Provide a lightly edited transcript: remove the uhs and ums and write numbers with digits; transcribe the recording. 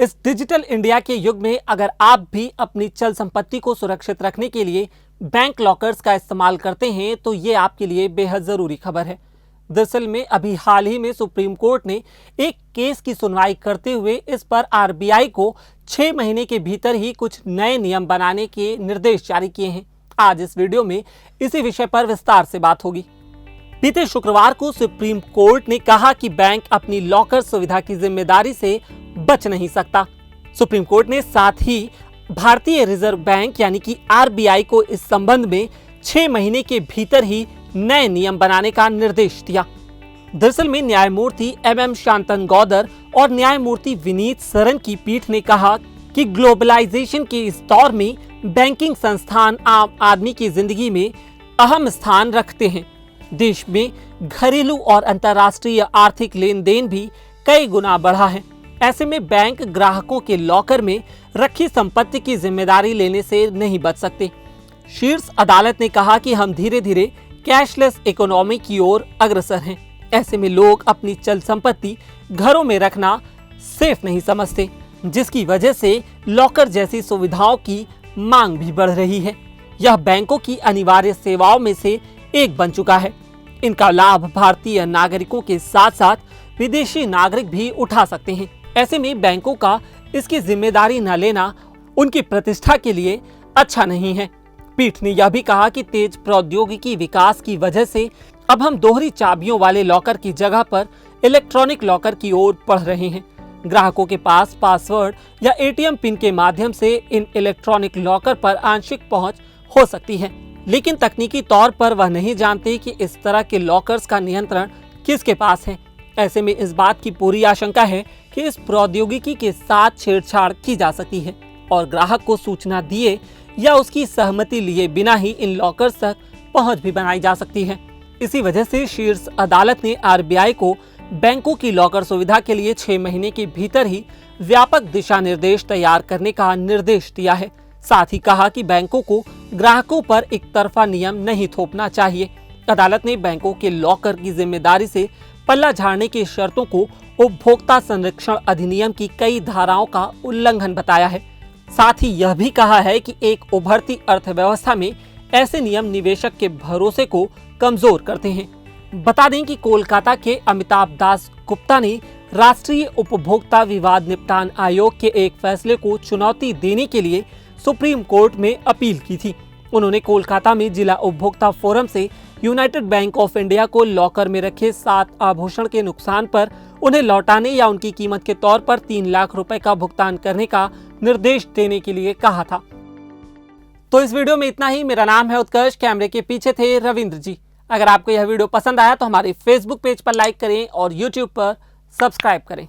इस digital India के युग में अगर आप भी अपनी चल संपत्ति को सुरक्षित रखने के लिए बैंक लॉकर्स का इस्तेमाल करते हैं तो ये आपके लिए बेहद जरूरी खबर है। दरअसल में अभी हाल ही में सुप्रीम कोर्ट ने एक केस की सुनवाई करते हुए इस पर आरबीआई को 6 महीने के भीतर ही कुछ नए नियम बनाने के निर्देश जारी किए हैं। आज इस वीडियो में इसी विषय पर विस्तार से बात होगी। बीते शुक्रवार को सुप्रीम कोर्ट ने कहा कि बैंक अपनी लॉकर सुविधा की जिम्मेदारी से बच नहीं सकता। सुप्रीम कोर्ट ने साथ ही भारतीय रिजर्व बैंक यानी कि आरबीआई को इस संबंध में 6 महीने के भीतर ही नए नियम बनाने का निर्देश दिया। दरअसल में न्यायमूर्ति एम शांतनगौदर और न्यायमूर्ति विनीत सरन की पीठ ने कहा कि ग्लोबलाइजेशन के इस दौर में बैंकिंग संस्थान आम आदमी की जिंदगी में अहम स्थान रखते हैं। देश में घरेलू और अंतर्राष्ट्रीय आर्थिक लेन देन भी कई गुना बढ़ा है। ऐसे में बैंक ग्राहकों के लॉकर में रखी संपत्ति की जिम्मेदारी लेने से नहीं बच सकते। शीर्ष अदालत ने कहा कि हम धीरे धीरे कैशलेस इकोनॉमी की ओर अग्रसर हैं। ऐसे में लोग अपनी चल संपत्ति घरों में रखना सेफ नहीं समझते, जिसकी वजह से लॉकर जैसी सुविधाओं की मांग भी बढ़ रही है। यह बैंकों की अनिवार्य सेवाओं में से एक बन चुका है। इनका लाभ भारतीय नागरिकों के साथ साथ विदेशी नागरिक भी उठा सकते हैं। ऐसे में बैंकों का इसकी जिम्मेदारी न लेना उनकी प्रतिष्ठा के लिए अच्छा नहीं है। पीठ ने यह भी कहा कि तेज प्रौद्योगिकी विकास की वजह से अब हम दोहरी चाबियों वाले लॉकर की जगह पर इलेक्ट्रॉनिक लॉकर की ओर बढ़ रहे हैं। ग्राहकों के पास पासवर्ड या एटीएम पिन के माध्यम से इन इलेक्ट्रॉनिक लॉकर पर आंशिक पहुंच हो सकती है, लेकिन तकनीकी तौर पर वह नहीं जानते कि इस तरह के लॉकर्स का नियंत्रण किसके पास है। ऐसे में इस बात की पूरी आशंका है कि इस प्रौद्योगिकी के साथ छेड़छाड़ की जा सकती है और ग्राहक को सूचना दिए या उसकी सहमति लिए बिना ही इन लॉकर्स तक पहुंच भी बनाई जा सकती है। इसी वजह से शीर्ष अदालत ने आरबीआई को बैंकों की लॉकर सुविधा के लिए 6 महीने के भीतर ही व्यापक दिशा निर्देश तैयार करने का निर्देश दिया है। साथ ही कहा कि बैंकों को ग्राहकों पर एक तरफा नियम नहीं थोपना चाहिए। अदालत ने बैंकों के लॉकर की जिम्मेदारी से पल्ला झाड़ने की शर्तों को उपभोक्ता संरक्षण अधिनियम की कई धाराओं का उल्लंघन बताया है। साथ ही यह भी कहा है कि एक उभरती अर्थव्यवस्था में ऐसे नियम निवेशक के भरोसे को कमजोर करते हैं। बता दें कि कोलकाता के अमिताभ दास गुप्ता ने राष्ट्रीय उपभोक्ता विवाद निपटान आयोग के एक फैसले को चुनौती देने के लिए सुप्रीम कोर्ट में अपील की थी। उन्होंने कोलकाता में जिला उपभोक्ता फोरम से यूनाइटेड बैंक ऑफ इंडिया को लॉकर में रखे 7 आभूषण के नुकसान पर उन्हें लौटाने या उनकी कीमत के तौर पर 3 लाख रुपए का भुगतान करने का निर्देश देने के लिए कहा था। तो इस वीडियो में इतना ही। मेरा नाम है उत्कर्ष, कैमरे के पीछे थे रविंद्र जी। अगर आपको यह वीडियो पसंद आया तो हमारे फेसबुक पेज पर लाइक करें और यूट्यूब पर सब्सक्राइब करें।